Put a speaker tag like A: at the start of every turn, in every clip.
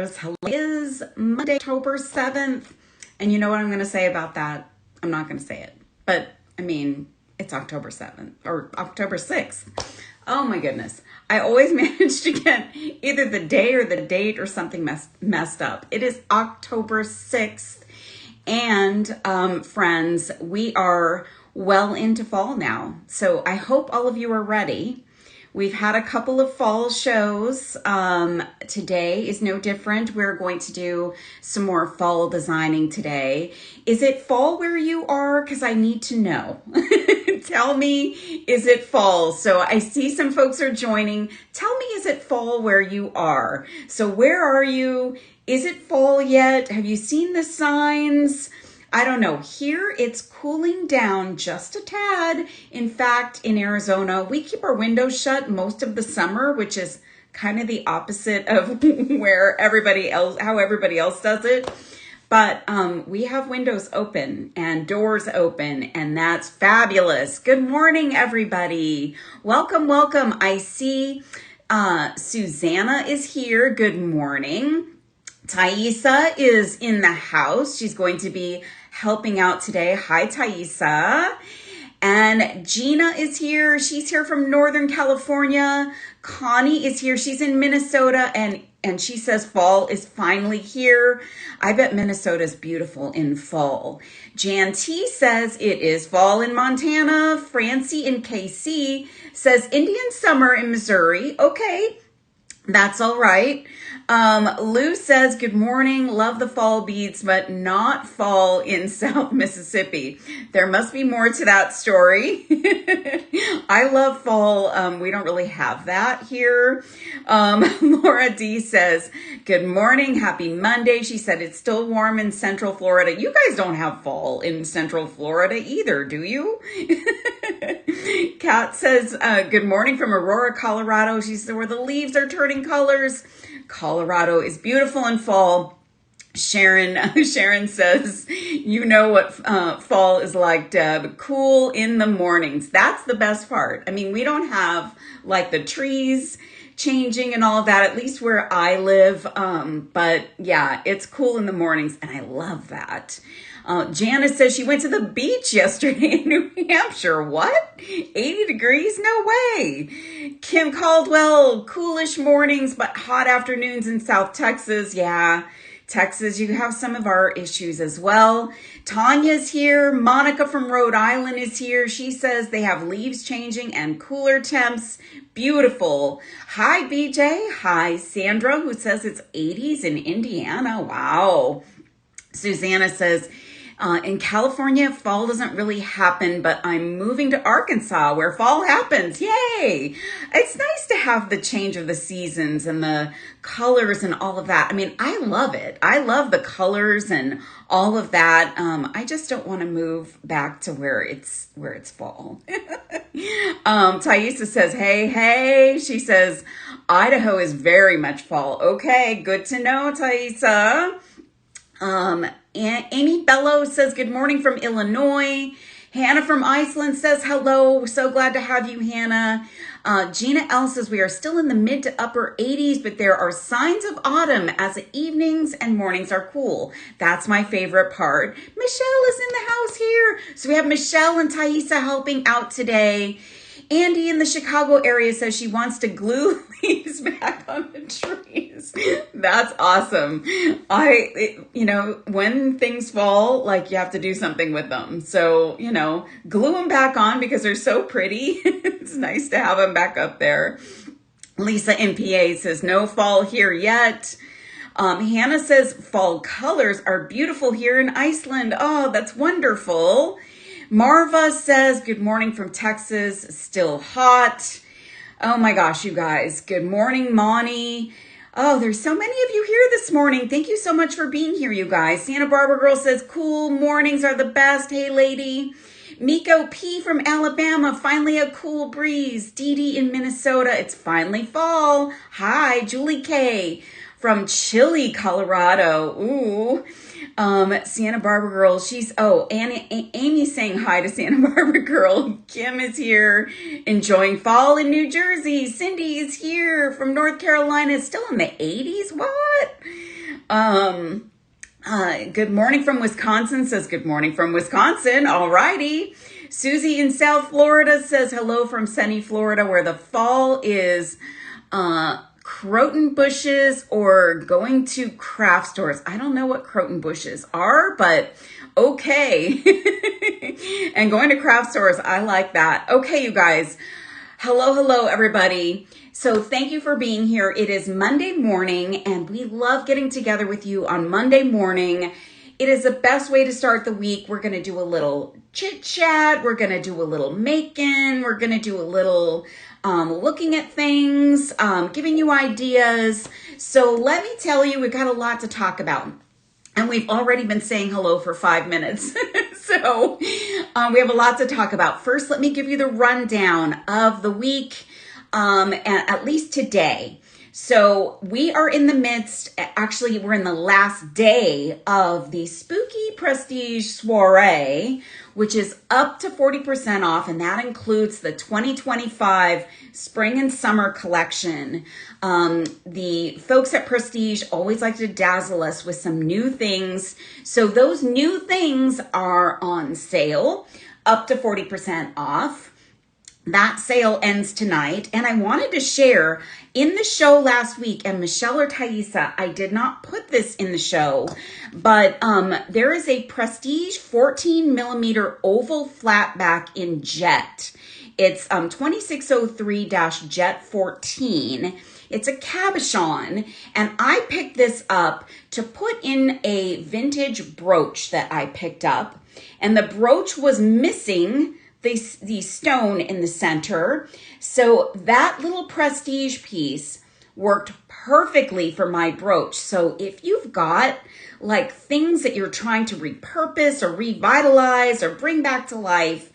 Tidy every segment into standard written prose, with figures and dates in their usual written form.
A: says, hello. It is Monday, October 7th. And you know what I'm going to say about that? I'm not going to say it. But, I mean, it's October 7th or October 6th. Oh, my goodness. I always manage to get either the day or the date or something messed up. It is October 6th. And, friends, we are well into fall now. So I hope all of you are ready. We've had a couple of fall shows. Today is no different. We're going to do some more fall designing today. Is it fall where you are? Because I need to know. Tell me, is it fall? So I see some folks are joining. Tell me, is it fall where you are? So where are you? Is it fall yet? Have you seen the signs? I don't know. Here it's cooling down just a tad. In fact, in Arizona, we keep our windows shut most of the summer, which is kind of the opposite of where everybody else, how everybody else does it. But we have windows open and doors open, and that's fabulous. Good morning, everybody. Welcome, welcome. I see Susanna is here. Good morning. Thaisa is in the house. She's going to be helping out today. Hi, Thaisa. And Gina is here. She's here from Northern California. Connie is here. She's in Minnesota, and she says fall is finally here. I bet Minnesota is beautiful in fall. Jan T says it is fall in Montana. Francie in KC says Indian summer in Missouri. Okay, that's all right. Lou says, good morning. Love the fall beads, but not fall in South Mississippi. There must be more to that story. I love fall. We don't really have that here. Laura D says, good morning. Happy Monday. She said it's still warm in Central Florida. You guys don't have fall in Central Florida either, do you? Kat says, good morning from Aurora, Colorado. She said, where the leaves are turning colors. Colorado is beautiful in fall. Sharon says, you know what fall is like, Deb. Cool in the mornings. That's the best part. I mean, we don't have like the trees changing and all of that, at least where I live. But yeah, it's cool in the mornings, and I love that. Janice says she went to the beach yesterday in New Hampshire. What? 80 degrees? No way. Kim Caldwell, coolish mornings, but hot afternoons in South Texas. Yeah, Texas, you have some of our issues as well. Tanya's here. Monica from Rhode Island is here. She says they have leaves changing and cooler temps. Beautiful. Hi, BJ. Hi, Sandra, who says it's 80s in Indiana. Wow. Susanna says, in California, fall doesn't really happen, but I'm moving to Arkansas where fall happens. Yay! It's nice to have the change of the seasons and the colors and all of that. I mean, I love it. I love the colors and all of that. I just don't want to move back to where it's fall. Thaisa says, hey. She says, Idaho is very much fall. Okay, good to know, Thaisa. And Amy Bellows says, good morning from Illinois. Hannah from Iceland says, hello. So glad to have you, Hannah. Gina L says, we are still in the mid to upper 80s, but there are signs of autumn as the evenings and mornings are cool. That's my favorite part. Michelle is in the house here. So we have Michelle and Thaisa helping out today. Andy in the Chicago area says she wants to glue leaves back on the trees. That's awesome. When things fall, like you have to do something with them. So, glue them back on because they're so pretty. It's nice to have them back up there. Lisa MPA says no fall here yet. Hannah says fall colors are beautiful here in Iceland. Oh, that's wonderful. Marva says, good morning from Texas, still hot. Oh my gosh, you guys. Good morning, Monty. Oh, there's so many of you here this morning. Thank you so much for being here, you guys. Santa Barbara Girl says, cool mornings are the best. Hey, lady. Miko P from Alabama, finally a cool breeze. Dee Dee in Minnesota, it's finally fall. Hi, Julie K from Chile, Colorado. Ooh. Santa Barbara Girl, Amy's saying hi to Santa Barbara Girl. Kim is here enjoying fall in New Jersey. Cindy is here from North Carolina, still in the 80s. What? Good morning from Wisconsin says good morning from Wisconsin. All righty. Susie in South Florida says hello from sunny Florida, where the fall is croton bushes or going to craft stores. I don't know what croton bushes are, but okay. And going to craft stores, I like that. Okay, you guys. Hello, everybody. So thank you for being here. It is Monday morning, and we love getting together with you on Monday morning. It is the best way to start the week. We're going to do a little chit chat. We're going to do a little making. We're going to do a little looking at things, giving you ideas. So let me tell you, we've got a lot to talk about. And we've already been saying hello for 5 minutes. So we have a lot to talk about. First, let me give you the rundown of the week, and at least today. So we are in the midst, actually we're in the last day of the Spooky Prestige Soiree, which is up to 40% off, and that includes the 2025 Spring and Summer collection. The folks at Prestige always like to dazzle us with some new things. So those new things are on sale, up to 40% off. That sale ends tonight, and I wanted to share in the show last week, and Michelle or Thaisa, I did not put this in the show, but there is a Prestige 14 millimeter oval flatback in jet. It's 2603-Jet 14. It's a cabochon, and I picked this up to put in a vintage brooch that I picked up, and the brooch was missing the stone in the center. So that little Prestige piece worked perfectly for my brooch. So if you've got like things that you're trying to repurpose or revitalize or bring back to life,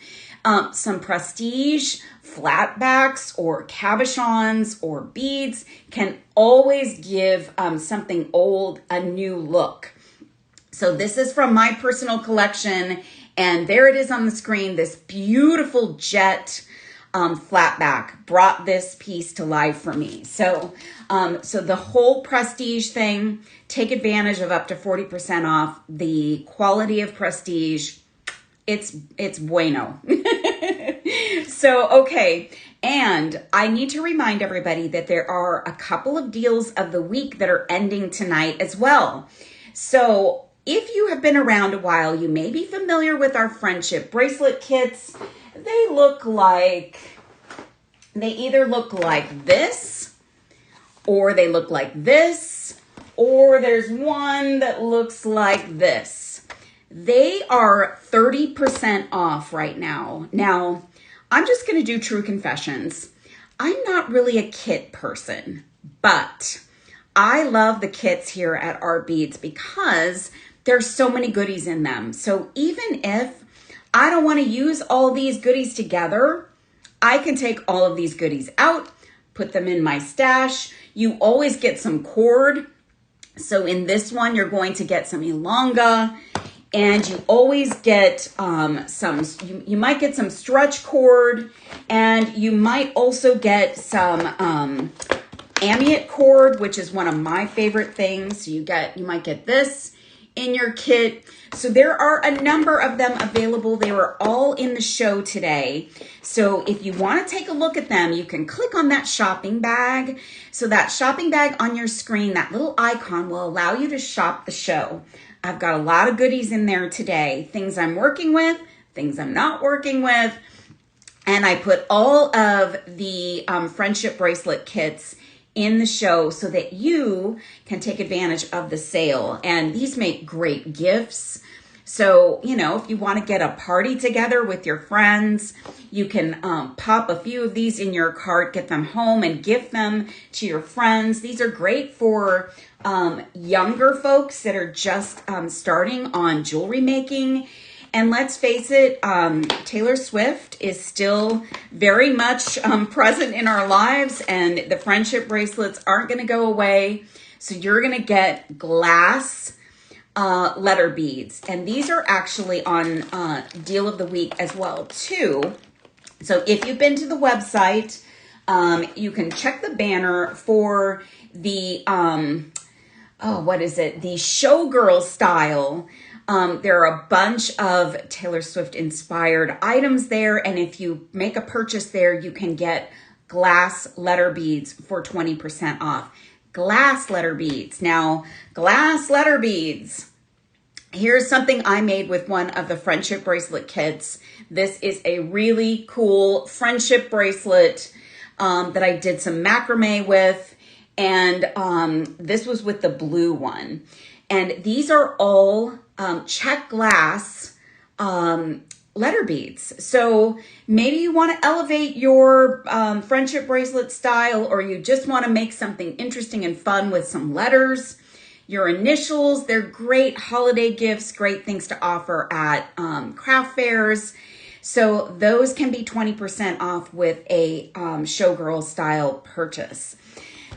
A: some Prestige flatbacks or cabochons or beads can always give something old a new look. So this is from my personal collection, and there it is on the screen. This beautiful jet flatback brought this piece to life for me. So the whole Prestige thing, take advantage of up to 40% off. The quality of Prestige, it's bueno. So, okay. And I need to remind everybody that there are a couple of deals of the week that are ending tonight as well. So if you have been around a while, you may be familiar with our friendship bracelet kits. They either look like this, or they look like this, or there's one that looks like this. They are 30% off right now. Now, I'm just going to do true confessions. I'm not really a kit person, but I love the kits here at Art Beads because there's so many goodies in them. So even if I don't want to use all these goodies together, I can take all of these goodies out, put them in my stash. You always get some cord. So in this one, you're going to get some Ilonga, and you always get you might get some stretch cord, and you might also get some Amiot cord, which is one of my favorite things. So you might get this in your kit. So there are a number of them available. They were all in the show today. So if you want to take a look at them, you can click on that shopping bag. So that shopping bag on your screen, that little icon will allow you to shop the show. I've got a lot of goodies in there today. Things I'm working with, things I'm not working with. And I put all of the friendship bracelet kits in the show so that you can take advantage of the sale. And these make great gifts. So, if you want to get a party together with your friends, you can pop a few of these in your cart, get them home and gift them to your friends. These are great for younger folks that are just starting on jewelry making. And let's face it, Taylor Swift is still very much present in our lives, and the friendship bracelets aren't going to go away. So you're going to get glass letter beads. And these are actually on deal of the week as well, too. So if you've been to the website, you can check the banner for the what is it? The showgirl style. There are a bunch of Taylor Swift inspired items there. And if you make a purchase there, you can get glass letter beads for 20% off. Glass letter beads. Now, glass letter beads. Here's something I made with one of the friendship bracelet kits. This is a really cool friendship bracelet that I did some macrame with. And this was with the blue one. And these are all check glass letter beads. So maybe you want to elevate your friendship bracelet style, or you just want to make something interesting and fun with some letters. Your initials, they're great holiday gifts, great things to offer at craft fairs. So those can be 20% off with a showgirl style purchase.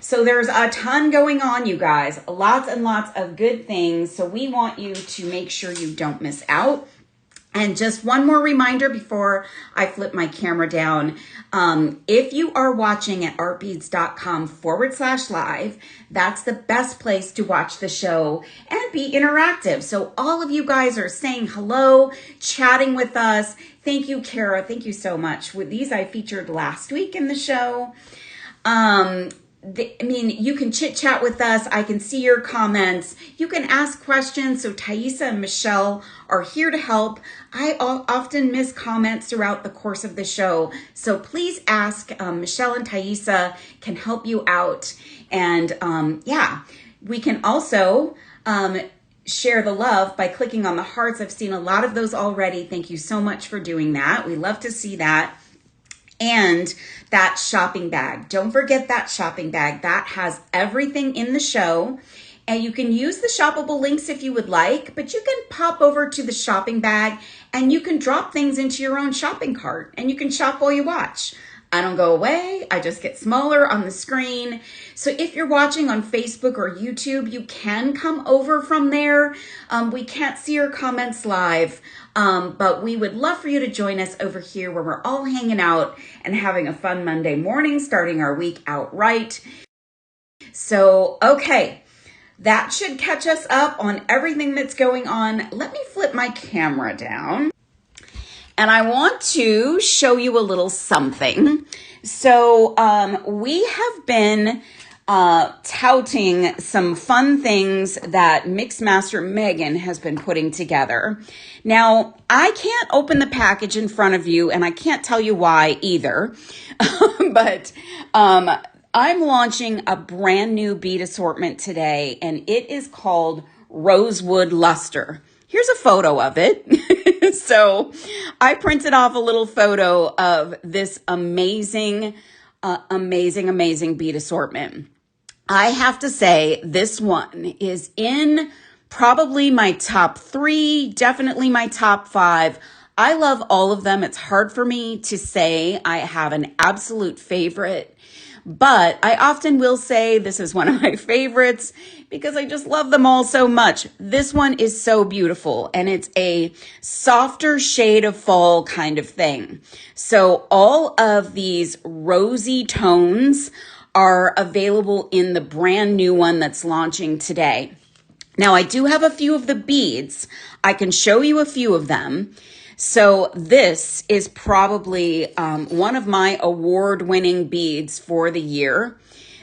A: So there's a ton going on, you guys. Lots and lots of good things. So we want you to make sure you don't miss out. And just one more reminder before I flip my camera down. If you are watching at artbeads.com/live, that's the best place to watch the show and be interactive. So all of you guys are saying hello, chatting with us. Thank you, Kara. Thank you so much. With these I featured last week in the show. You can chit chat with us. I can see your comments. You can ask questions. So Thaisa and Michelle are here to help. I often miss comments throughout the course of the show. So please ask. Michelle and Thaisa can help you out. And we can also share the love by clicking on the hearts. I've seen a lot of those already. Thank you so much for doing that. We love to see that. And that shopping bag. Don't forget that shopping bag. That has everything in the show. And you can use the shoppable links if you would like, but you can pop over to the shopping bag and you can drop things into your own shopping cart and you can shop while you watch. I don't go away. I just get smaller on the screen. So if you're watching on Facebook or YouTube, you can come over from there. We can't see your comments live, but we would love for you to join us over here where we're all hanging out and having a fun Monday morning, starting our week out right. So, okay, that should catch us up on everything that's going on. Let me flip my camera down. And I want to show you a little something. So we have been touting some fun things that Mixmaster Megan has been putting together. Now, I can't open the package in front of you, and I can't tell you why either. But I'm launching a brand new bead assortment today, and it is called Rosewood Luster. Here's a photo of it. So I printed off a little photo of this amazing bead assortment. I have to say this one is in probably my top 3, definitely my top 5. I love all of them. It's hard for me to say I have an absolute favorite. But I often will say this is one of my favorites because I just love them all so much. This one is so beautiful and it's a softer shade of fall kind of thing. So all of these rosy tones are available in the brand new one that's launching today. Now I do have a few of the beads. I can show you a few of them. So this is probably one of my award-winning beads for the year.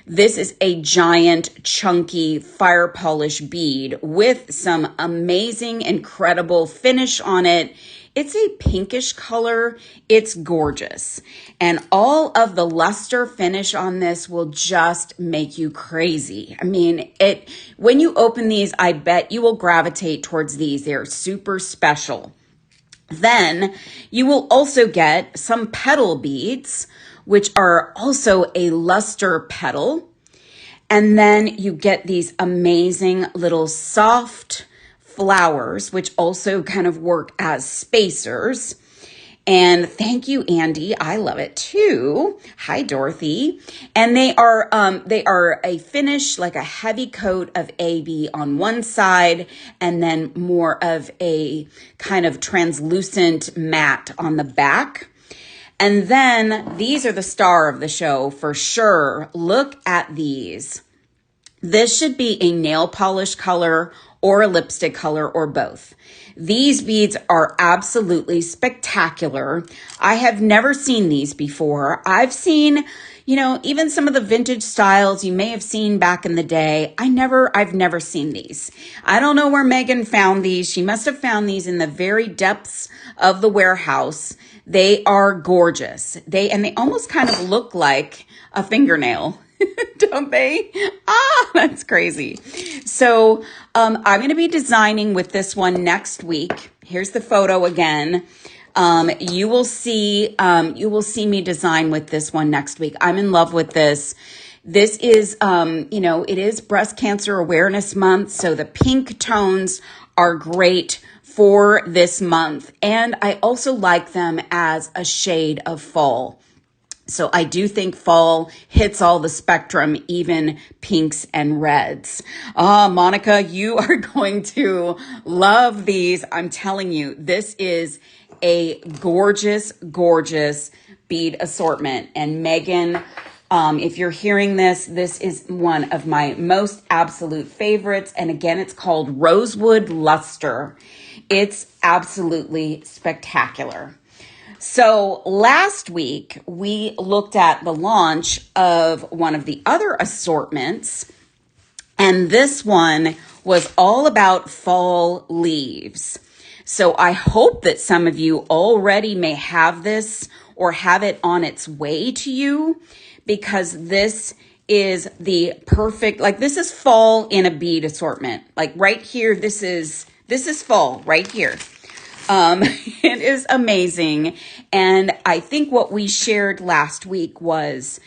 A: This is a giant, chunky fire polish bead with some amazing, incredible finish on it. It's a pinkish color. It's gorgeous. And all of the luster finish on this will just make you crazy. I mean, when you open these, I bet you will gravitate towards these. They're super special. Then you will also get some petal beads, which are also a luster petal. And then you get these amazing little soft flowers, which also kind of work as spacers. And thank you, Andy. I love it too. Hi, Dorothy. And they are a finish, like a heavy coat of AB on one side, and then more of a kind of translucent matte on the back. And then these are the star of the show for sure. Look at these. This should be a nail polish color or a lipstick color or both. These beads are absolutely spectacular. I have never seen these before. I've seen, even some of the vintage styles you may have seen back in the day. I've never seen these. I don't know where Megan found these. She must have found these in the very depths of the warehouse. They are gorgeous. They almost kind of look like a fingernail. Don't they? That's crazy. So I'm going to be designing with this one next week. Here's the photo again. You will see me design with this one next week. I'm in love with this. This is, it is Breast Cancer Awareness Month, so the pink tones are great for this month. And I also like them as a shade of fall. So I do think fall hits all the spectrum, even pinks and reds. Monica, you are going to love these. I'm telling you, this is a gorgeous, gorgeous bead assortment. And Megan, if you're hearing this, this is one of my most absolute favorites. And again, it's called Rosewood Luster. It's absolutely spectacular. So last week, we looked at the launch of one of the other assortments, and this one was all about fall leaves. So I hope that some of you already may have this or have it on its way to you, because this is the perfect, this is fall in a bead assortment. Like right here, this is fall right here. It is amazing. And I think what we shared last week was,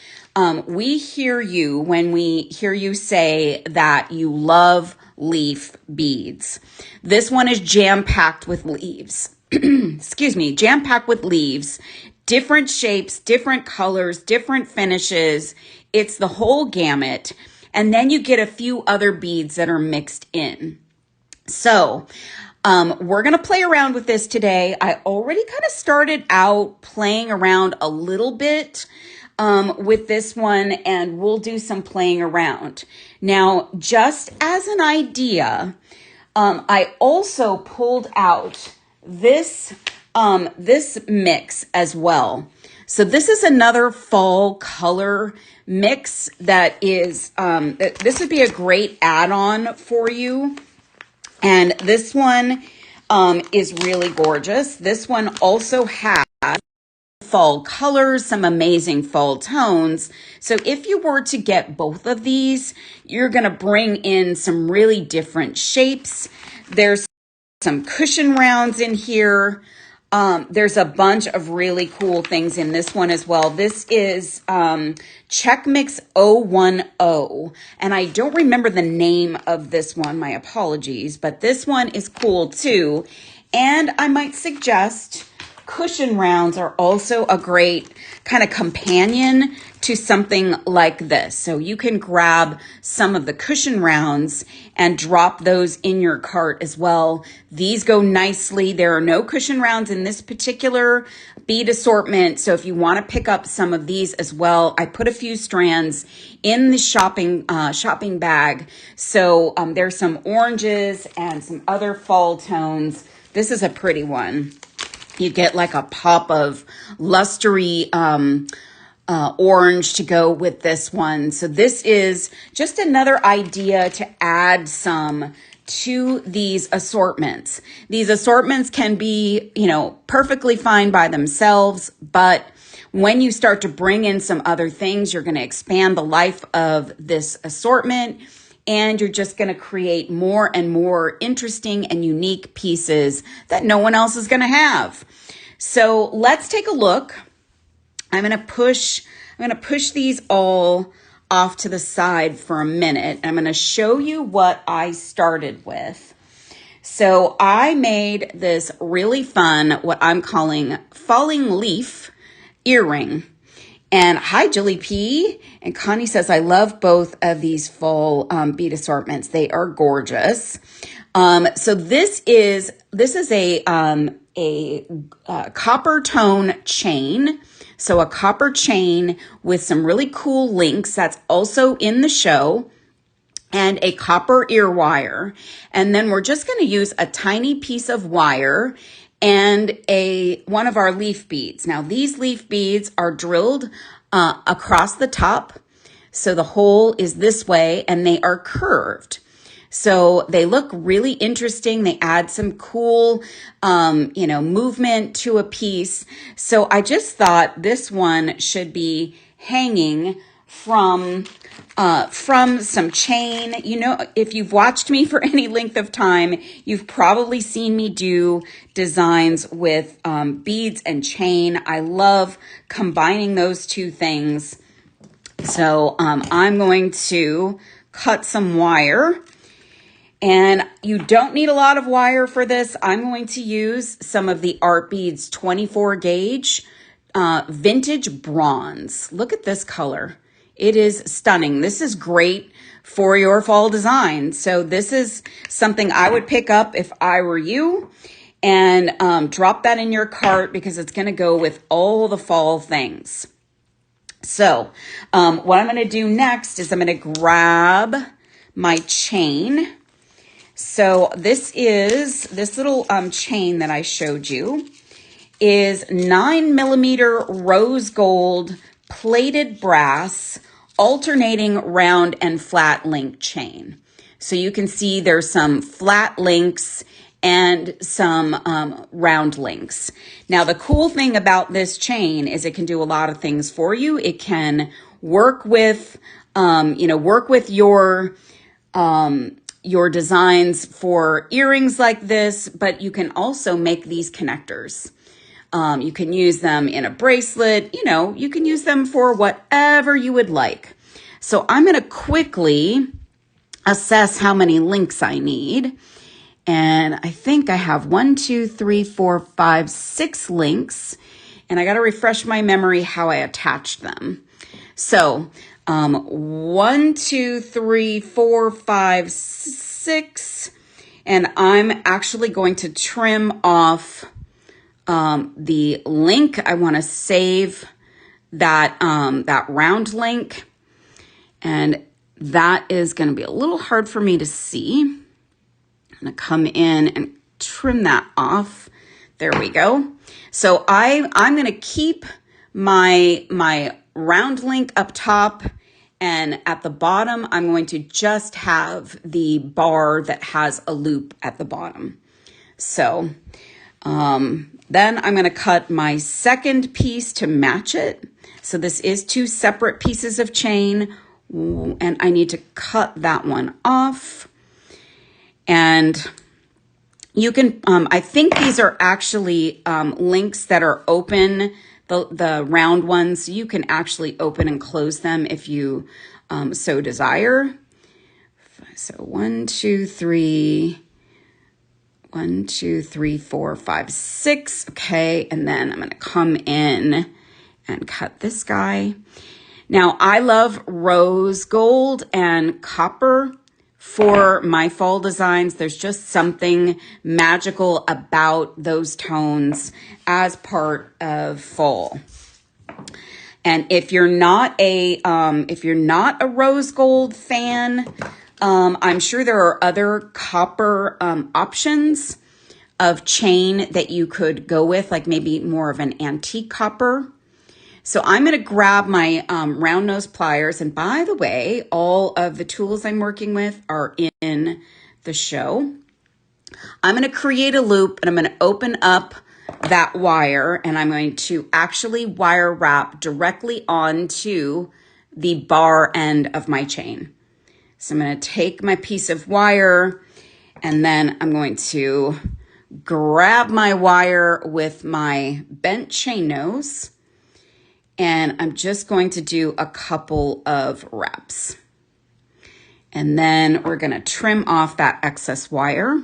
A: we hear you when we hear you say that you love leaf beads. This one is jam-packed with leaves. Excuse me, jam-packed with leaves, different shapes, different colors, different finishes. It's the whole gamut. And then you get a few other beads that are mixed in. So, we're going to play around with this today. I already kind of started out playing around a little bit with this one, and we'll do some playing around. Now, just as an idea, I also pulled out this mix as well. So this is another fall color mix that is, this would be a great add-on for you. And this one is really gorgeous. This one also has fall colors, some amazing fall tones. So if you were to get both of these, you're going to bring in some really different shapes. There's some cushion rounds in here. There's a bunch of really cool things in this one as well. This is Check Mix 010, and I don't remember the name of this one, my apologies, but this one is cool too. And I might suggest cushion rounds are also a great kind of companion to something like this. So you can grab some of the cushion rounds and drop those in your cart as well. These go nicely. There are no cushion rounds in this particular bead assortment. So if you want to pick up some of these as well, I put a few strands in the shopping bag. So there's some oranges and some other fall tones. This is a pretty one. You get like a pop of lustery orange to go with this one. So this is just another idea to add some to these assortments. These assortments can be, perfectly fine by themselves, but when you start to bring in some other things, you're going to expand the life of this assortment, and you're just going to create more and more interesting and unique pieces that no one else is going to have. So let's take a look. I'm going to push these all off to the side for a minute. I'm going to show you what I started with. So I made this really fun, what I'm calling falling leaf earring. And hi, Julie P. And Connie says, I love both of these fall bead assortments. They are gorgeous. So this is a copper tone chain. So a copper chain with some really cool links. That's also in the show. and a copper ear wire. And then we're just going to use a tiny piece of wire and one of our leaf beads. Now these leaf beads are drilled across the top. So the hole is this way and they are curved. So they look really interesting. They add some cool, movement to a piece. So I just thought this one should be hanging from some chain. You know, if you've watched me for any length of time, you've probably seen me do designs with beads and chain. I love combining those two things. So I'm going to cut some wire. And you don't need a lot of wire for this. I'm going to use some of the Art Beads 24 gauge vintage bronze. Look at this color. It is stunning. This is great for your fall design. So this is something I would pick up if I were you, and drop that in your cart because it's going to go with all the fall things. So what I'm going to do next is I'm going to grab my chain. So this little chain that I showed you is 9mm rose gold plated brass alternating round and flat link chain. So you can see there's some flat links and some round links. Now the cool thing about this chain is it can do a lot of things for you. It can work with your designs for earrings like this, but you can also make these connectors. You can use them in a bracelet, you can use them for whatever you would like. So I'm going to quickly assess how many links I need. And I think I have 6 links. And I got to refresh my memory how I attached them. So 1, 2, 3, 4, 5, 6. And I'm actually going to trim off the link. I want to save that round link. And that is going to be a little hard for me to see. I'm going to come in and trim that off. There we go. So I'm going to keep my round link up top, and at the bottom, I'm going to just have the bar that has a loop at the bottom. So then I'm going to cut my second piece to match it. So this is 2 separate pieces of chain, and I need to cut that one off. And you can, I think these are actually links that are open, the round ones. You can actually open and close them if you so desire. So 1, 2, 3, 1, 2, 3, 4, 5, 6. Okay, and then I'm going to come in and cut this guy. Now, I love rose gold and copper for my fall designs. There's just something magical about those tones as part of fall. And if you're not a rose gold fan, I'm sure there are other copper options of chain that you could go with, like maybe more of an antique copper. So I'm going to grab my round nose pliers. And by the way, all of the tools I'm working with are in the show. I'm going to create a loop, and I'm going to open up that wire, and I'm going to actually wire wrap directly onto the bar end of my chain. So I'm going to take my piece of wire, and then I'm going to grab my wire with my bent chain nose. And I'm just going to do a couple of wraps. And then we're going to trim off that excess wire.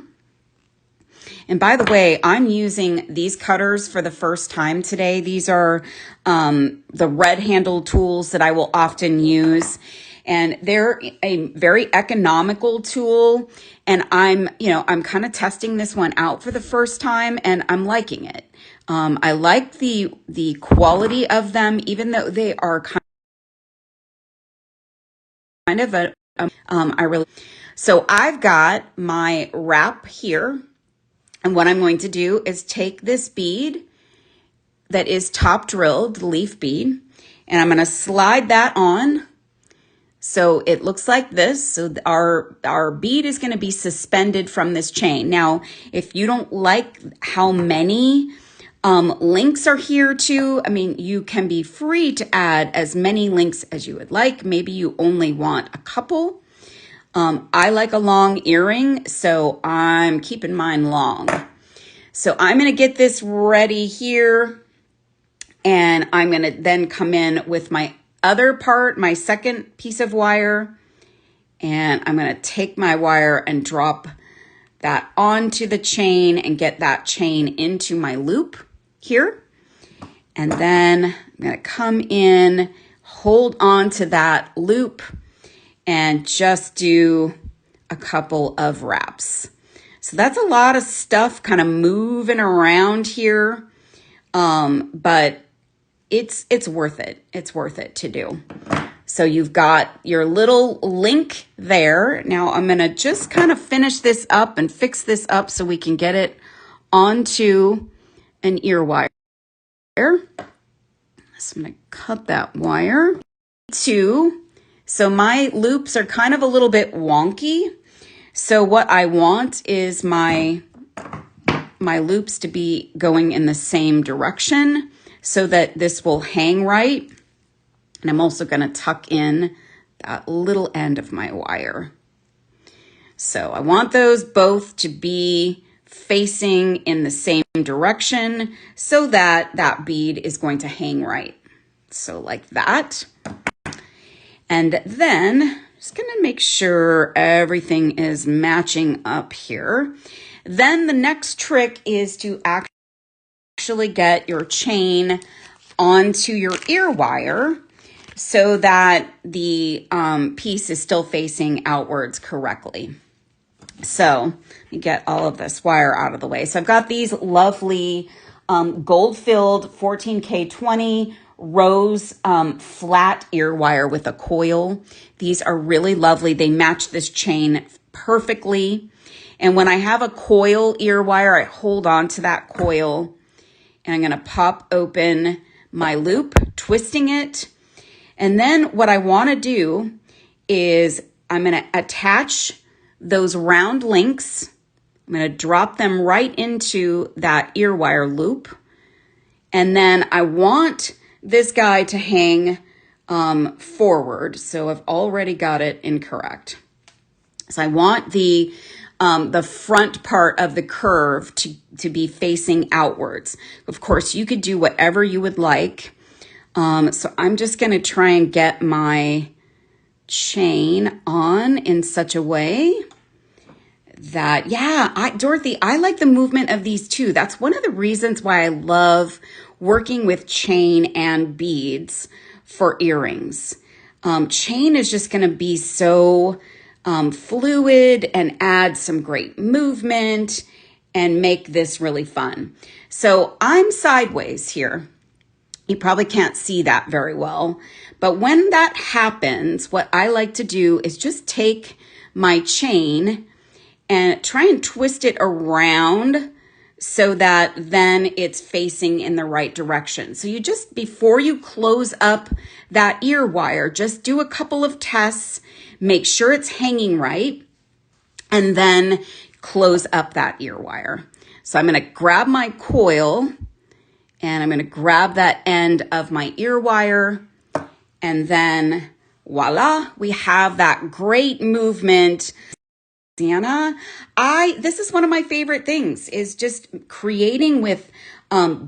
A: And by the way, I'm using these cutters for the first time today. These are the red handled tools that I will often use. And they're a very economical tool. And I'm kind of testing this one out for the first time, and I'm liking it. I like the quality of them, even though they are kind of a So I've got my wrap here. And what I'm going to do is take this bead that is top drilled, the leaf bead, and I'm going to slide that on. So it looks like this. So our bead is going to be suspended from this chain. Now, if you don't like how many links are here too, I mean, you can be free to add as many links as you would like. Maybe you only want a couple. I like a long earring, so I'm keeping mine long. So I'm going to get this ready here, and I'm going to then come in with my other part, my second piece of wire, and I'm going to take my wire and drop that onto the chain and get that chain into my loop here. And then I'm going to come in, hold on to that loop, and just do a couple of wraps. So that's a lot of stuff kind of moving around here, but it's worth it. It's worth it to do. So you've got your little link there. Now I'm going to just kind of finish this up and fix this up so we can get it onto an ear wire. So I'm going to cut that wire. So my loops are kind of a little bit wonky. So what I want is my loops to be going in the same direction so that this will hang right. And I'm also going to tuck in that little end of my wire. So I want those both to be facing in the same direction so that that bead is going to hang right. So like that. And then just going to make sure everything is matching up here. Then the next trick is to actually get your chain onto your ear wire so that the piece is still facing outwards correctly. So let me get all of this wire out of the way. So I've got these lovely gold-filled 14K20 rose flat ear wire with a coil. These are really lovely. They match this chain perfectly. And when I have a coil ear wire, I hold on to that coil and I'm going to pop open my loop, twisting it. And then what I want to do is I'm going to attach those round links. I'm going to drop them right into that ear wire loop. And then I want this guy to hang forward. So I've already got it incorrect. So I want the front part of the curve to be facing outwards. Of course, you could do whatever you would like. So I'm just going to try and get my chain on in such a way that, Dorothy, I like the movement of these too. That's one of the reasons why I love working with chain and beads for earrings. Chain is just going to be so fluid and add some great movement and make this really fun. So I'm sideways here. You probably can't see that very well, but when that happens, what I like to do is just take my chain and try and twist it around so that then it's facing in the right direction. So you just, before you close up that ear wire, just do a couple of tests, make sure it's hanging right, and then close up that ear wire. So I'm going to grab my coil and I'm going to grab that end of my ear wire, and then voila, we have that great movement. Sienna, this is one of my favorite things, is just creating with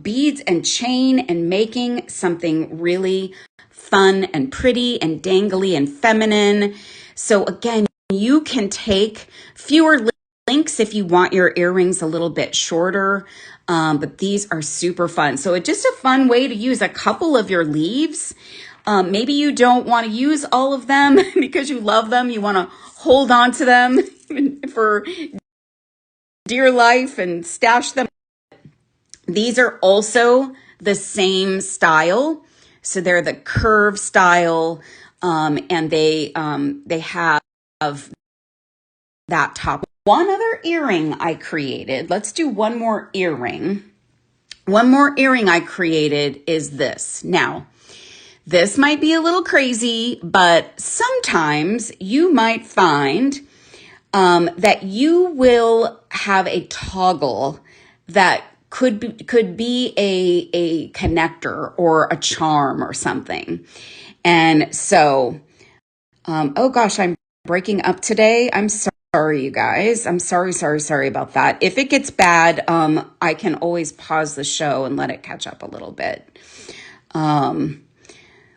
A: beads and chain and making something really fun and pretty and dangly and feminine. So again, you can take fewer links if you want your earrings a little bit shorter, but these are super fun. So it's just a fun way to use a couple of your leaves. Maybe you don't want to use all of them because you love them. You want to hold on to them for dear life and stash them. These are also the same style. So they're the curve style, and they have that top. One other earring I created. Let's do one more earring. One more earring I created is this. Now, this might be a little crazy, but sometimes you might find that you will have a toggle that could be a connector or a charm or something. And so, oh gosh, I'm breaking up today. I'm sorry, you guys. I'm sorry about that. If it gets bad, I can always pause the show and let it catch up a little bit.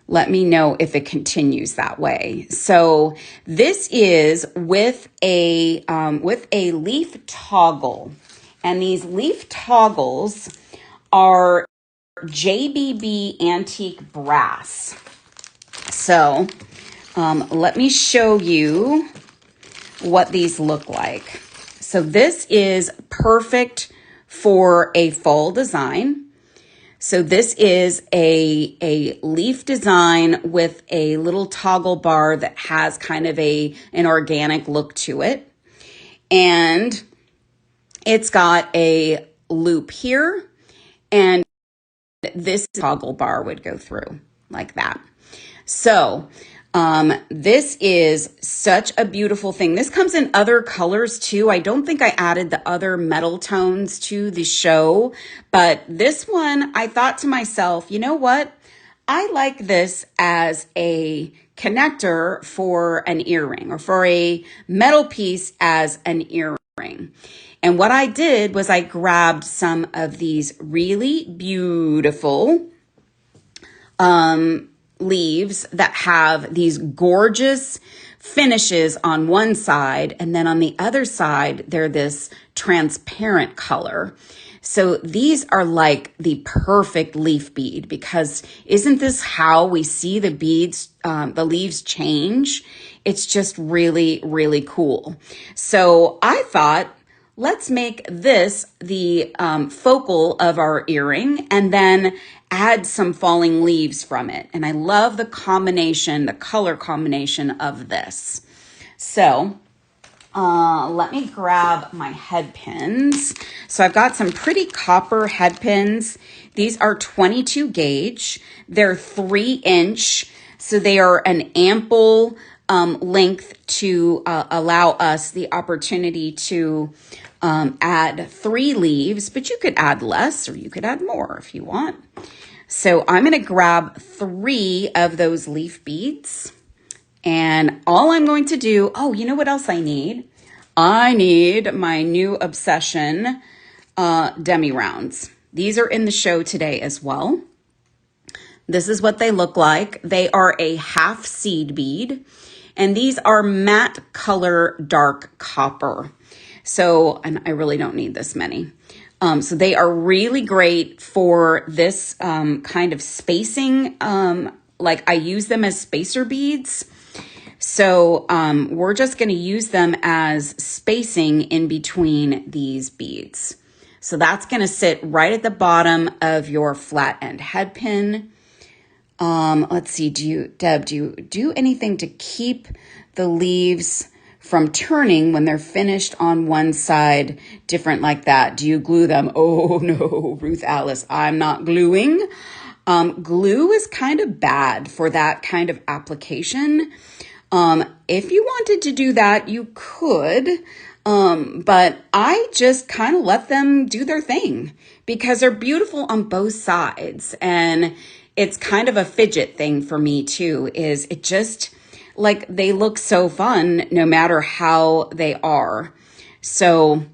A: Let me know if it continues that way. So this is with a leaf toggle, and these leaf toggles are JBB antique brass. So let me show you what these look like. So this is perfect for a fall design. So this is a leaf design with a little toggle bar that has kind of an organic look to it. And it's got a loop here, and this toggle bar would go through like that. So this is such a beautiful thing. This comes in other colors too. I don't think I added the other metal tones to the show, but this one, I thought to myself, you know what? I like this as a connector for an earring, or for a metal piece as an earring. And what I did was I grabbed some of these really beautiful leaves that have these gorgeous finishes on one side, and then on the other side they're this transparent color. So these are like the perfect leaf bead, because isn't this how we see the beads, the leaves change? It's just really, really cool. So I thought, let's make this the focal of our earring, and then add some falling leaves from it. And I love the combination, the color combination of this. So let me grab my head pins. So I've got some pretty copper head pins. These are 22 gauge. They're 3-inch. So they are an ample length to allow us the opportunity to add 3 leaves, but you could add less or you could add more if you want. So I'm going to grab 3 of those leaf beads, and all I'm going to do, oh, you know what else I need? I need my new obsession demi rounds. These are in the show today as well. This is what they look like. They are a half seed bead, and these are matte color dark copper. So, and I really don't need this many. So they are really great for this kind of spacing. Like I use them as spacer beads. So we're just going to use them as spacing in between these beads. So that's going to sit right at the bottom of your flat end head pin. Let's see, Deb, do you do anything to keep the leaves from turning when they're finished on one side different like that? Do you glue them? Oh no, Ruth Alice, I'm not gluing. Glue is kind of bad for that kind of application. If you wanted to do that, you could, but I just kind of let them do their thing because they're beautiful on both sides. And it's kind of a fidget thing for me too, is it just, like, they look so fun no matter how they are. So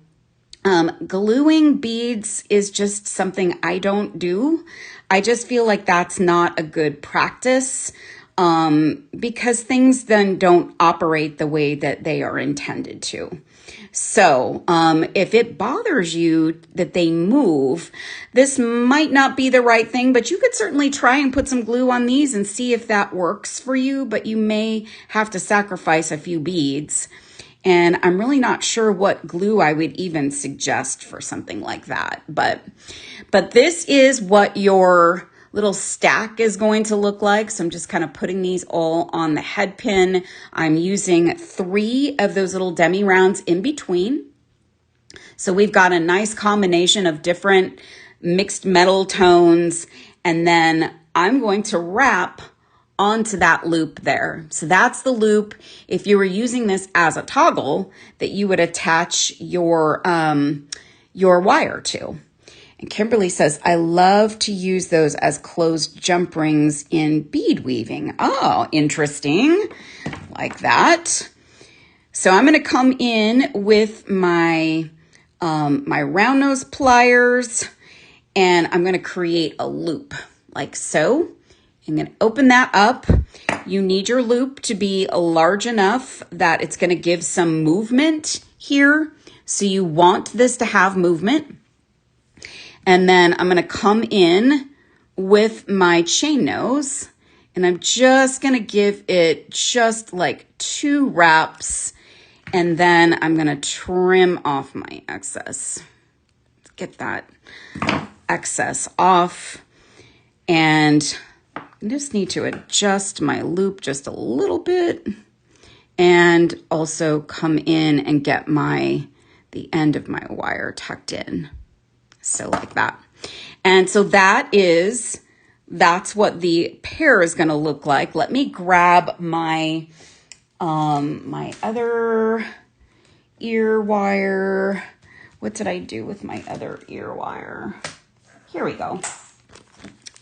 A: gluing beads is just something I don't do. I just feel like that's not a good practice because things then don't operate the way that they are intended to. So if it bothers you that they move, this might not be the right thing, but you could certainly try and put some glue on these and see if that works for you, but you may have to sacrifice a few beads. And I'm really not sure what glue I would even suggest for something like that. But this is what your little stack is going to look like. So I'm just kind of putting these all on the head pin. I'm using 3 of those little demi rounds in between. So we've got a nice combination of different mixed metal tones. And then I'm going to wrap onto that loop there. So that's the loop. If you were using this as a toggle that you would attach your wire to. And Kimberly says, I love to use those as closed jump rings in bead weaving. Oh, interesting. Like that. So I'm going to come in with my my round nose pliers, and I'm going to create a loop like so. I'm going to open that up. You need your loop to be large enough that it's going to give some movement here. So you want this to have movement. And then I'm going to come in with my chain nose, and I'm just going to give it just like 2 wraps. And then I'm going to trim off my excess. Get that excess off. And I just need to adjust my loop just a little bit. And also come in and get the end of my wire tucked in. So like that. And so that's what the pair is going to look like. Let me grab my other ear wire. What did I do with my other ear wire? Here we go.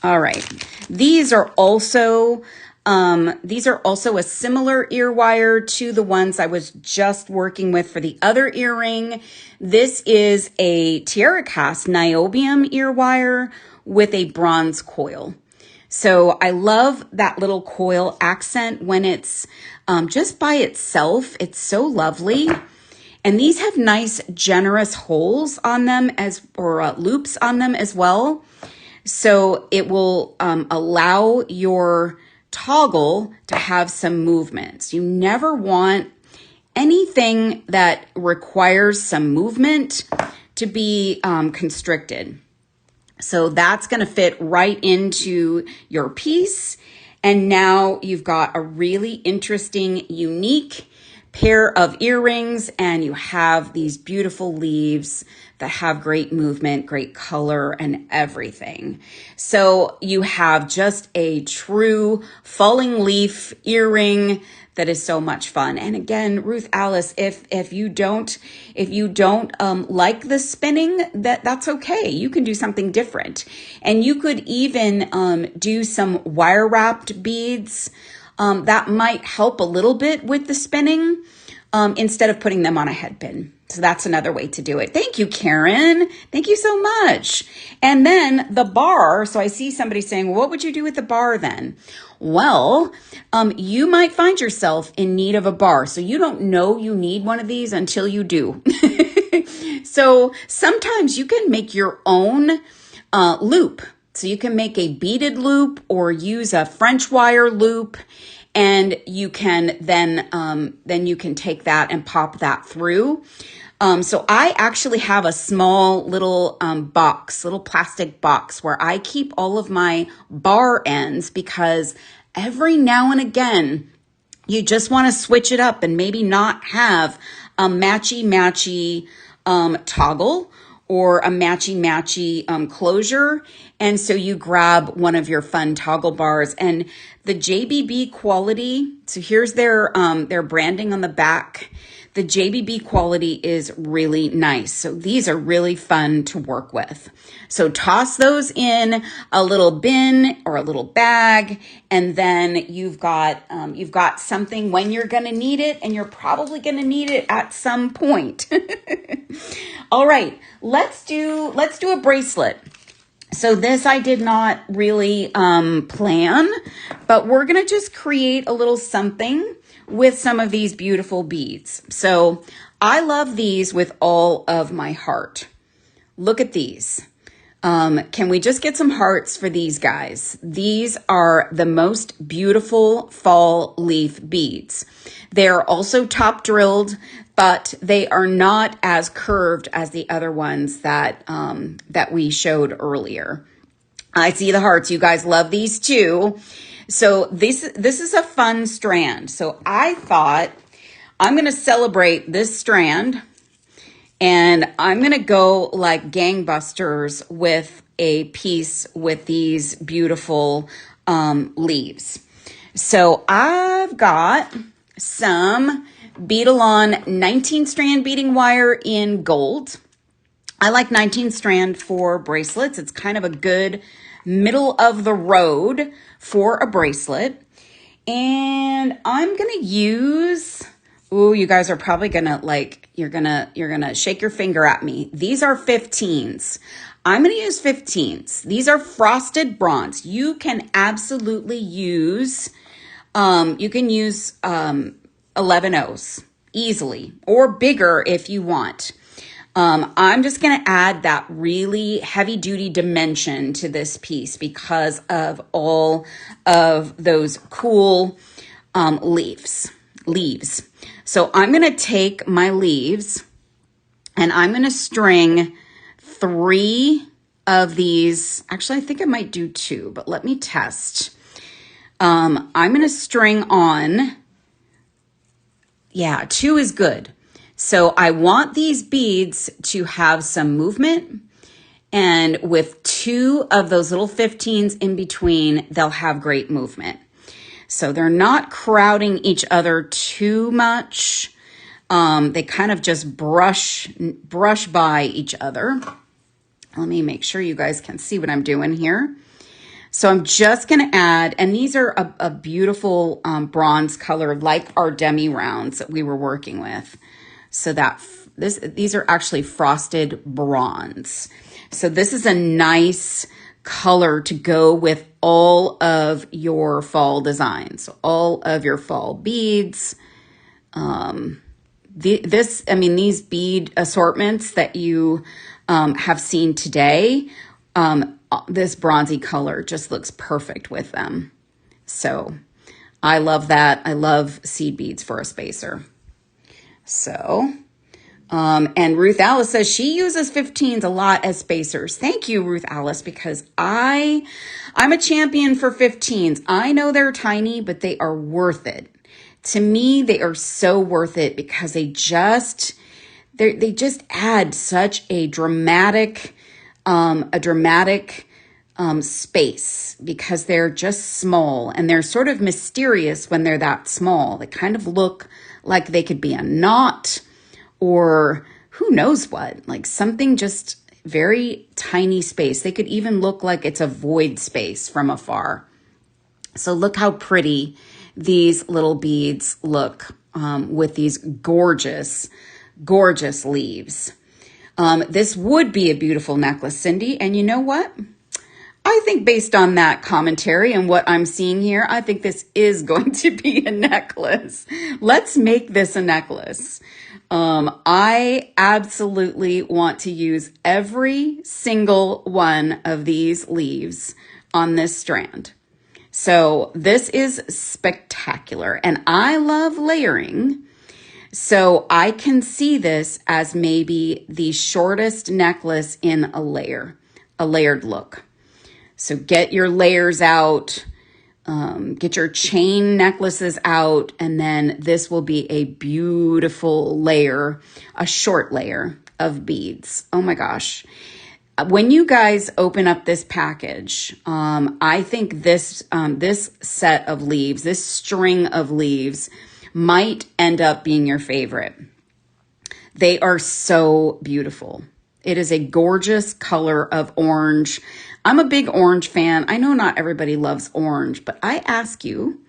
A: All right. These are also a similar ear wire to the ones I was just working with for the other earring. This is a Tiara Cast niobium ear wire with a bronze coil. So I love that little coil accent when it's just by itself. It's so lovely. And these have nice generous holes on them or loops on them as well. So it will allow your toggle to have some movements. You never want anything that requires some movement to be constricted. So that's going to fit right into your piece. And now you've got a really interesting, unique pair of earrings, and you have these beautiful leaves that have great movement, great color, and everything. So you have just a true falling leaf earring that is so much fun. And again, Ruth Alice, if you don't like the spinning, that's okay. You can do something different, and you could even do some wire wrapped beads. That might help a little bit with the spinning instead of putting them on a head pin. So that's another way to do it. Thank you, Karen. Thank you so much. And then the bar. So I see somebody saying, well, what would you do with the bar then? Well, you might find yourself in need of a bar. So you don't know you need one of these until you do. So sometimes you can make your own loop. So you can make a beaded loop or use a French wire loop, and you can then you can take that and pop that through. So I actually have a small little little plastic box where I keep all of my bar ends, because every now and again you just want to switch it up and maybe not have a matchy toggle or a matchy closure. And so you grab one of your fun toggle bars, and the JBB quality. So here's their branding on the back. The JBB quality is really nice. So these are really fun to work with. So toss those in a little bin or a little bag, and then you've got something when you're going to need it, and you're probably going to need it at some point. All right, let's do a bracelet. So this I did not really plan, but we're going to just create a little something with some of these beautiful beads. So I love these with all of my heart. Look at these. Can we just get some hearts for these guys? These are the most beautiful fall leaf beads. They are also top drilled, but they are not as curved as the other ones that we showed earlier. I see the hearts. You guys love these too. So this is a fun strand. So I thought I'm going to celebrate this strand, and I'm going to go like gangbusters with a piece with these beautiful leaves. So I've got some Beadalon 19 strand beading wire in gold. I like 19 strand for bracelets. It's kind of a good middle of the road for a bracelet. And I'm going to use, ooh, you guys are probably going to like, you're going to shake your finger at me. These are 15s. I'm going to use 15s. These are frosted bronze. You can absolutely use, you can use 11Os easily, or bigger if you want. I'm just going to add that really heavy duty dimension to this piece because of all of those cool leaves. So I'm going to take my leaves and I'm going to string 3 of these. Actually, I think I might do 2, but let me test. I'm going to string on, 2 is good. So I want these beads to have some movement, and with 2 of those little 15s in between, they'll have great movement. So they're not crowding each other too much. They kind of just brush by each other. Let me make sure you guys can see what I'm doing here. So I'm just going to add, and these are a beautiful bronze color like our demi rounds that we were working with. So that these are actually frosted bronze. So this is a nice color to go with all of your fall designs, all of your fall beads. These bead assortments that you have seen today, this bronzy color just looks perfect with them. So I love that. I love seed beads for a spacer. So, and Ruth Alice says she uses 15s a lot as spacers. Thank you, Ruth Alice, because I'm a champion for 15s. I know they're tiny, but they are worth it. To me, they are so worth it because they just add such a dramatic space because they're just small and they're sort of mysterious when they're that small. They kind of look like they could be a knot or who knows what, like something just very tiny space. They could even look like it's a void space from afar. So look how pretty these little beads look with these gorgeous leaves. This would be a beautiful necklace, Cindy. And you know what? I think based on that commentary and what I'm seeing here, I think this is going to be a necklace. Let's make this a necklace. I absolutely want to use every single one of these leaves on this strand. So this is spectacular, and I love layering. So I can see this as maybe the shortest necklace in a layered look. So get your layers out, get your chain necklaces out, and then this will be a beautiful layer, a short layer of beads. Oh my gosh. When you guys open up this package, I think this set of leaves, this string of leaves might end up being your favorite. They are so beautiful. It is a gorgeous color of orange. I'm a big orange fan. I know not everybody loves orange, but I ask you,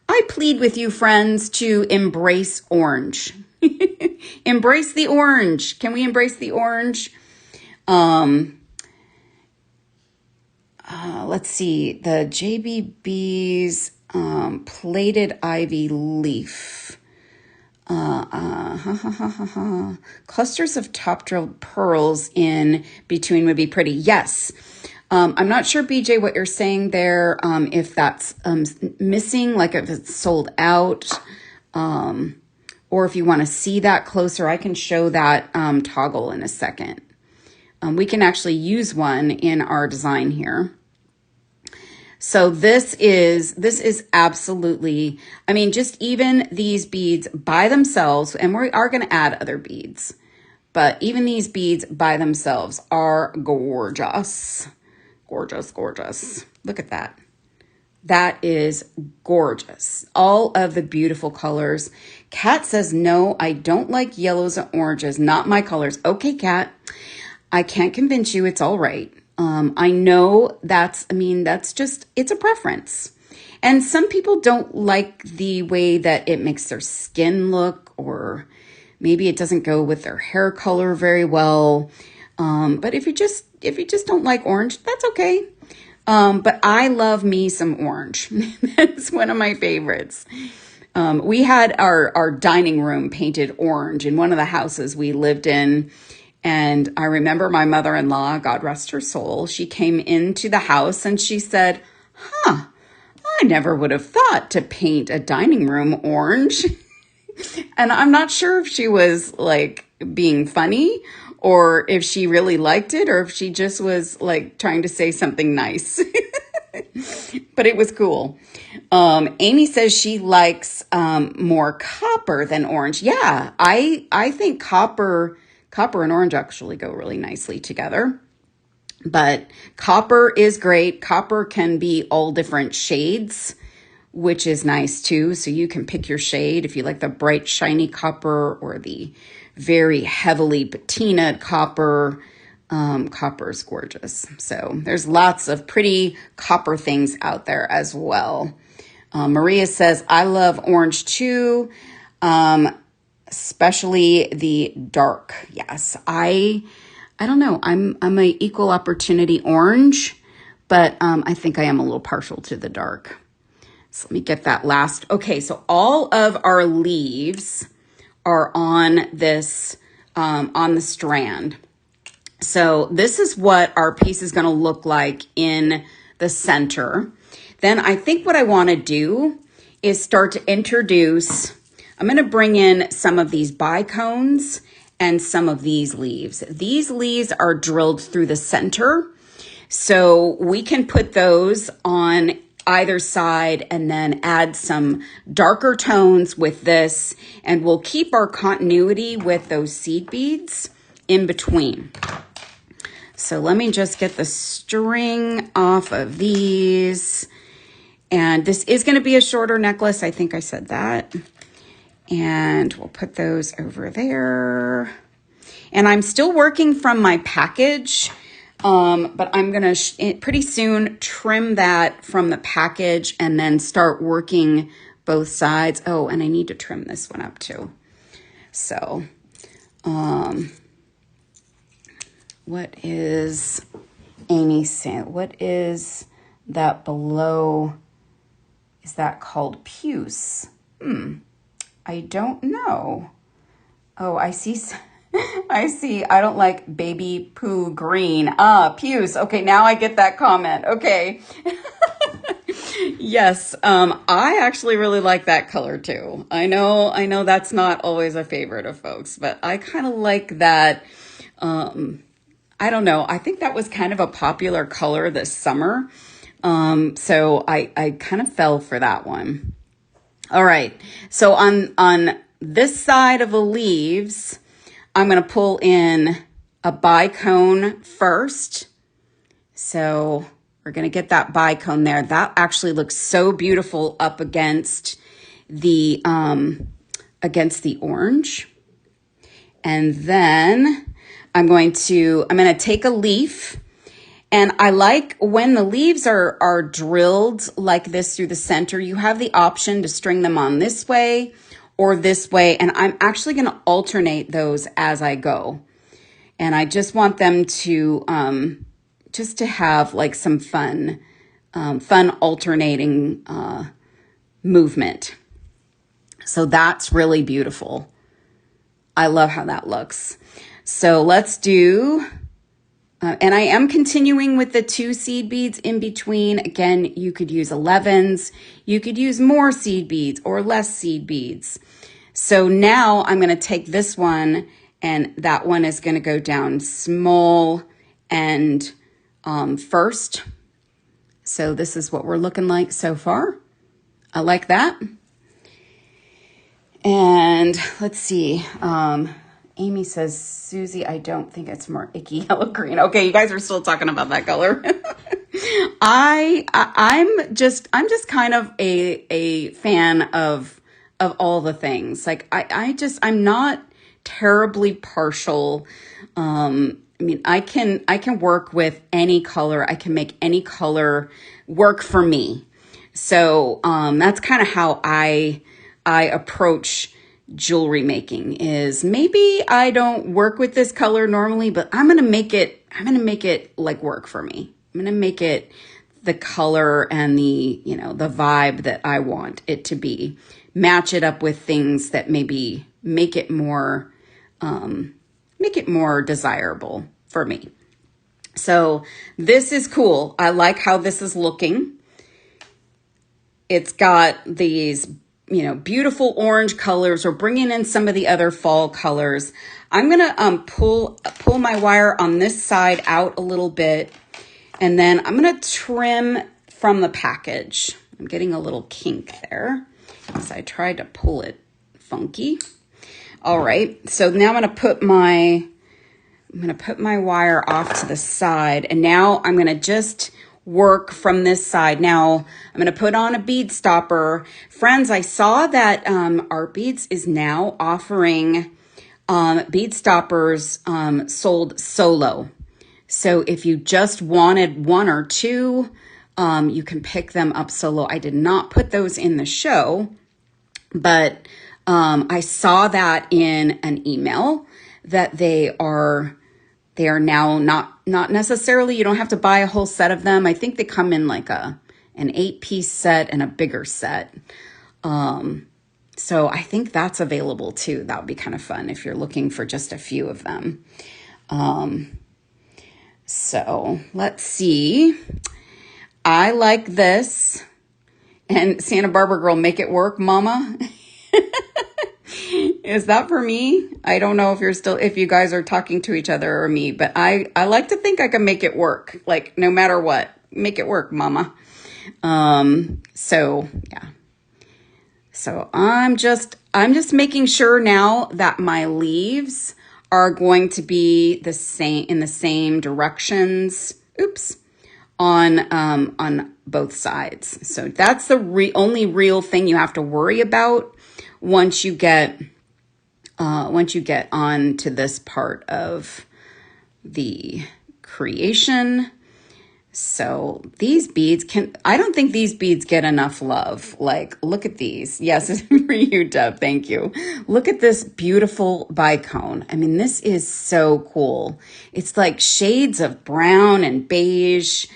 A: I plead with you, friends, to embrace orange. Embrace the orange. Can we embrace the orange? Let's see, the JBB's plated ivy leaf. Clusters of top drilled pearls in between would be pretty. Yes. I'm not sure, BJ, what you're saying there, if that's missing, like if it's sold out, or if you want to see that closer, I can show that toggle in a second. We can actually use one in our design here. So this is absolutely, I mean, just even these beads by themselves, and we are going to add other beads, but even these beads by themselves are gorgeous. Gorgeous, gorgeous. Look at that. That is gorgeous. All of the beautiful colors. Kat says, no, I don't like yellows and oranges. Not my colors. Okay, Kat, I can't convince you. It's all right. I know that's just, it's a preference. And some people don't like the way that it makes their skin look, or maybe it doesn't go with their hair color very well. But if you just don't like orange, that's okay. But I love me some orange. That's one of my favorites. We had our dining room painted orange in one of the houses we lived in. And I remember my mother-in-law, God rest her soul, she came into the house and she said, I never would have thought to paint a dining room orange. And I'm not sure if she was like being funny or if she really liked it or if she just was like trying to say something nice. But it was cool. Amy says she likes more copper than orange. Yeah, I think copper and orange actually go really nicely together. But copper is great. Copper can be all different shades, which is nice too. So you can pick your shade if you like the bright, shiny copper or the very heavily patinaed copper. Copper is gorgeous. So there's lots of pretty copper things out there as well. Maria says, I love orange too. Especially the dark. Yes, I don't know. I'm a equal opportunity orange, but I think I am a little partial to the dark. So let me get that last. Okay, so all of our leaves are on this on the strand. So this is what our piece is going to look like in the center. Then I think what I want to do is start to introduce. I'm going to bring in some of these bicones and some of these leaves. These leaves are drilled through the center, so we can put those on either side and then add some darker tones with this, and we'll keep our continuity with those seed beads in between. So let me just get the string off of these. And this is going to be a shorter necklace. I think I said that. And we'll put those over there. And I'm still working from my package, but I'm going to pretty soon trim that from the package and then start working both sides. Oh, and I need to trim this one up too. So, what is Amy saying? What is that below? Is that called puce? I don't know. Oh, I see. I see. I don't like baby poo green. Puce. Okay, now I get that comment. Okay. Yes, I actually really like that color too. I know that's not always a favorite of folks, but I kind of like that. I don't know. I think that was kind of a popular color this summer. So I kind of fell for that one. All right. So on this side of the leaves, I'm going to pull in a bicone first. So we're going to get that bicone there. That actually looks so beautiful up against the orange. And then I'm going to take a leaf. And I like when the leaves are drilled like this through the center, you have the option to string them on this way or this way. And I'm actually going to alternate those as I go. And I just want them to, just to have like some fun alternating movement. So that's really beautiful. I love how that looks. So let's do... and I am continuing with the 2 seed beads in between. Again, you could use 11s. You could use more seed beads or less seed beads. So now I'm going to take this one, and that one is going to go down small and first. So this is what we're looking like so far. I like that. And let's see. Amy says, Susie, I don't think it's more icky yellow green. Okay, you guys are still talking about that color. I'm just kind of a fan of all the things. Like I'm not terribly partial. I mean, I can work with any color. I can make any color work for me. So that's kind of how I approach jewelry making. Is maybe I don't work with this color normally, but I'm gonna make it like work for me. I'm gonna make it the color and the the vibe that I want it to be. Match it up with things that maybe make it more desirable for me. So this is cool. I like how this is looking. It's got these, beautiful orange colors. We're bringing in some of the other fall colors. I'm going to pull my wire on this side out a little bit, and then I'm going to trim from the package. I'm getting a little kink there because I tried to pull it funky. All right, so now I'm going to put my wire off to the side, and now I'm going to just work from this side. Now I'm going to put on a bead stopper. Friends, I saw that Art Beads is now offering bead stoppers sold solo. So if you just wanted one or two, you can pick them up solo. I did not put those in the show, but I saw that in an email that they are now not necessarily, you don't have to buy a whole set of them. I think they come in like an 8-piece set and a bigger set. So I think that's available too. That would be kind of fun if you're looking for just a few of them. So let's see. I like this. And Santa Barbara girl, make it work, mama. Is that for me? I don't know if you guys are talking to each other or me, but I like to think I can make it work. Like no matter what, make it work, mama. So yeah. So I'm just making sure now that my leaves are going to be the same in the same directions. Oops. On both sides. So that's the only real thing you have to worry about once you get on to this part of the creation. So these beads I don't think these beads get enough love. Like, look at these. Yes, it's for you, Deb. Thank you. Look at this beautiful bicone. I mean, this is so cool. It's like shades of brown and beige.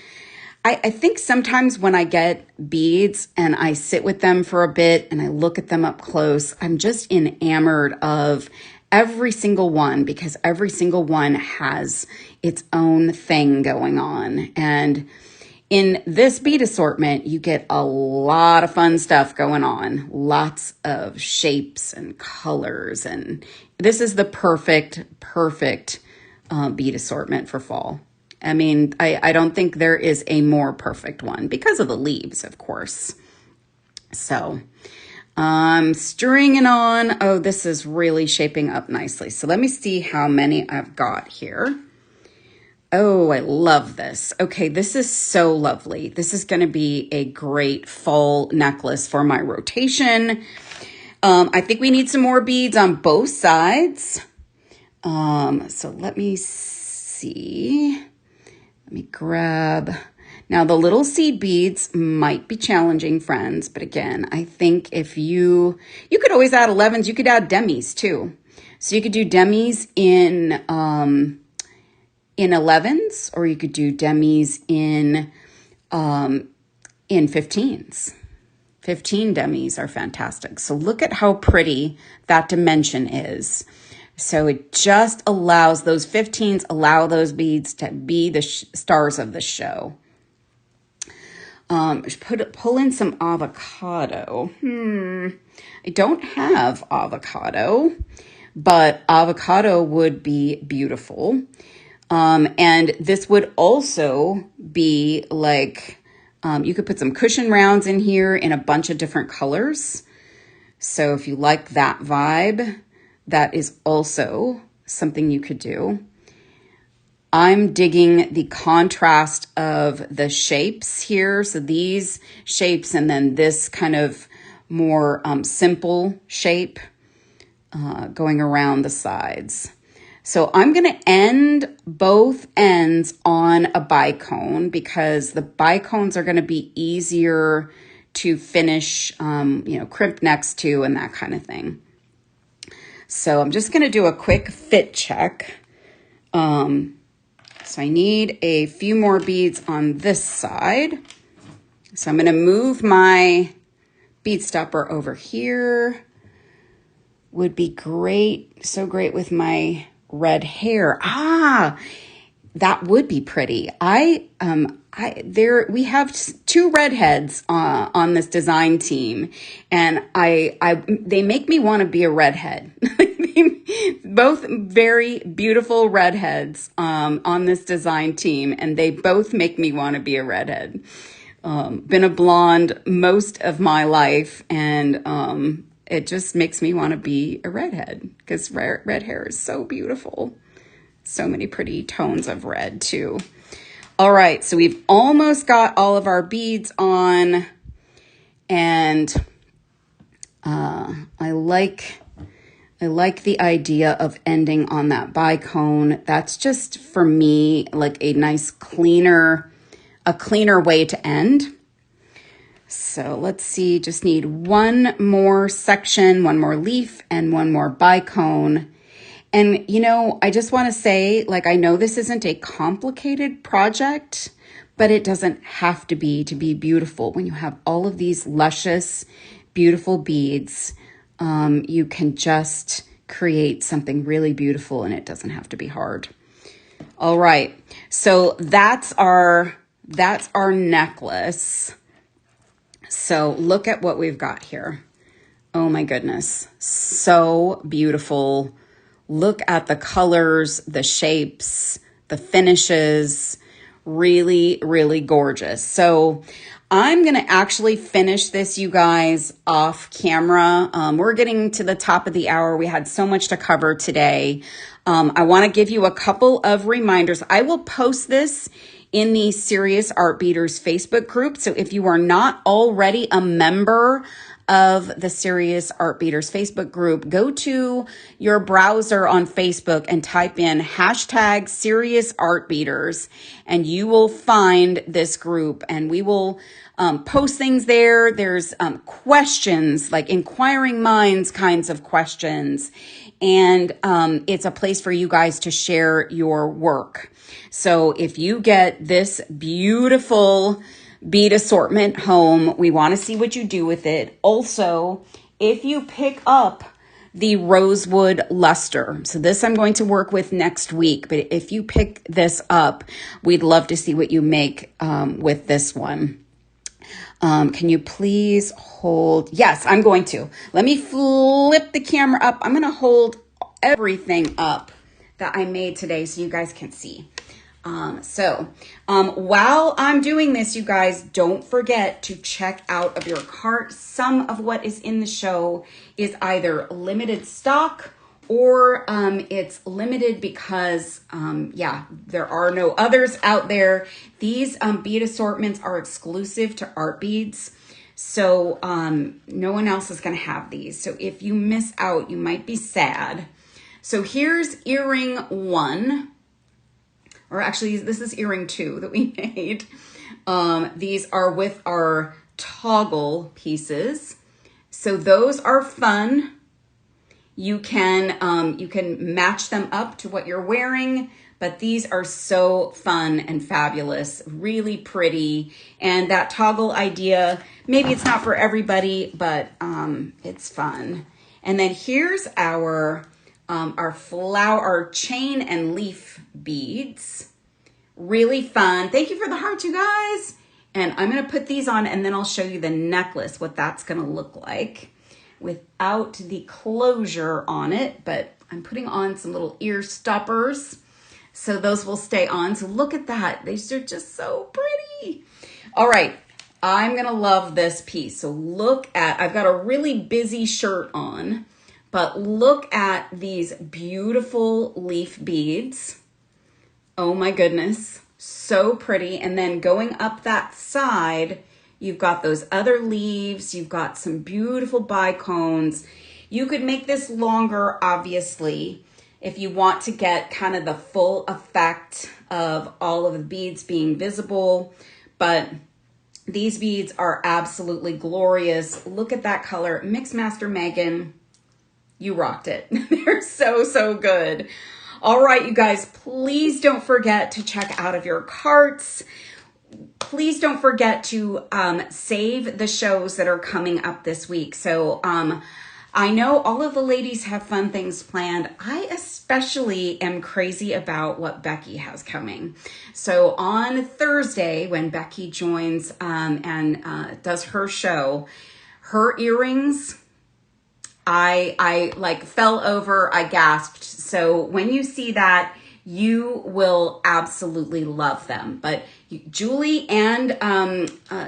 A: I think sometimes when I get beads and I sit with them for a bit and I look at them up close, I'm just enamored of every single one because every single one has its own thing going on. And in this bead assortment, you get a lot of fun stuff going on, lots of shapes and colors. And this is the perfect bead assortment for fall. I mean, I don't think there is a more perfect one because of the leaves, of course. So I'm stringing on. Oh, this is really shaping up nicely. So let me see how many I've got here. Oh, I love this. Okay, this is so lovely. This is going to be a great fall necklace for my rotation. I think we need some more beads on both sides. So let me see. Let me grab. Now, the little seed beads might be challenging, friends. But again, I think if you could always add 11s. You could add demis too. So you could do demis in 11s, or you could do demis in 15s. 15 demis are fantastic. So look at how pretty that dimension is. So it just allows those 15s, allow those beads to be the stars of the show. Pull in some avocado. I don't have avocado, but avocado would be beautiful. And this would also be like You could put some cushion rounds in here in a bunch of different colors. So if you like that vibe, that is also something you could do. I'm digging the contrast of the shapes here. So these shapes and then this kind of more simple shape going around the sides. So I'm going to end both ends on a bicone because the bicones are going to be easier to finish, crimp next to and that kind of thing. So I'm just going to do a quick fit check. So I need a few more beads on this side. So I'm going to move my bead stopper over here. Would be great, so great with my red hair. That would be pretty. We have two redheads on this design team, and they make me want to be a redhead. Both very beautiful redheads on this design team, and they both make me want to be a redhead. Been a blonde most of my life, and it just makes me want to be a redhead because red hair is so beautiful. So many pretty tones of red too. All right, so we've almost got all of our beads on, and I like the idea of ending on that bicone. That's just for me like a nice cleaner way to end. So let's see, just need one more section, one more leaf, and one more bicone. And, I just want to say, I know this isn't a complicated project, but it doesn't have to be beautiful. When you have all of these luscious, beautiful beads, you can just create something really beautiful, and it doesn't have to be hard. All right, so that's our necklace. So look at what we've got here. Oh my goodness, so beautiful. Look at the colors, the shapes, the finishes, really, really gorgeous. So I'm going to actually finish this, you guys, off camera. We're getting to the top of the hour. We had so much to cover today. I want to give you a couple of reminders. I will post this in the Serious Art Beaters Facebook group. So if you are not already a member of the Serious Art Beaters Facebook group, go to your browser on Facebook and type in hashtag Serious Art Beaters, and you will find this group, and we will post things there. There's questions, like inquiring minds kinds of questions, and it's a place for you guys to share your work. So if you get this beautiful bead assortment home, we want to see what you do with it. Also, if you pick up the rosewood luster, so this I'm going to work with next week, but if you pick this up, we'd love to see what you make with this one. Can you please hold? Yes, I'm going to. Let me flip the camera up. I'm going to hold everything up that I made today so you guys can see. While I'm doing this, you guys, don't forget to check out of your cart. Some of what is in the show is either limited stock or it's limited because, there are no others out there. These bead assortments are exclusive to Art Beads. So no one else is going to have these. So if you miss out, you might be sad. So here's earring 1. Or actually, this is earring 2 that we made. These are with our toggle pieces. So those are fun. You can match them up to what you're wearing, but these are so fun and fabulous, really pretty. And that toggle idea, maybe it's not for everybody, but it's fun. And then here's our chain and leaf beads. Really fun. Thank you for the heart, you guys. And I'm going to put these on, and then I'll show you the necklace, what that's going to look like without the closure on it. But I'm putting on some little ear stoppers, so those will stay on. So look at that. These are just so pretty. All right. I'm going to love this piece. So look at, I've got a really busy shirt on, but look at these beautiful leaf beads. Oh my goodness, so pretty. And then going up that side, you've got those other leaves. You've got some beautiful bicones. You could make this longer, obviously, if you want to get kind of the full effect of all of the beads being visible. But these beads are absolutely glorious. Look at that color. Mixmaster Megan, you rocked it. They're so, so good. All right, you guys, please don't forget to check out of your carts. Please don't forget to save the shows that are coming up this week. So I know all of the ladies have fun things planned. I especially am crazy about what Becky has coming. So on Thursday, when Becky joins and does her show, her earrings, I like fell over, I gasped. So when you see that, you will absolutely love them. But Julie and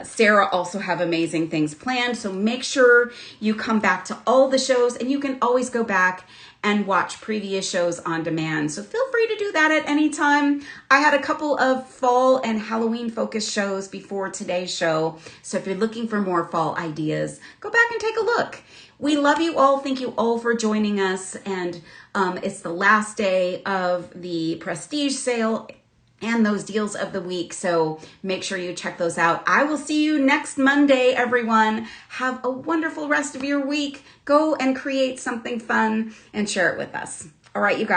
A: Sarah also have amazing things planned. So make sure you come back to all the shows, and you can always go back and watch previous shows on demand. So feel free to do that at any time. I had a couple of fall and Halloween focused shows before today's show. So if you're looking for more fall ideas, go back and take a look. We love you all. Thank you all for joining us. And it's the last day of the Prestige sale and those deals of the week. So make sure you check those out. I will see you next Monday, everyone. Have a wonderful rest of your week. Go and create something fun and share it with us. All right, you guys.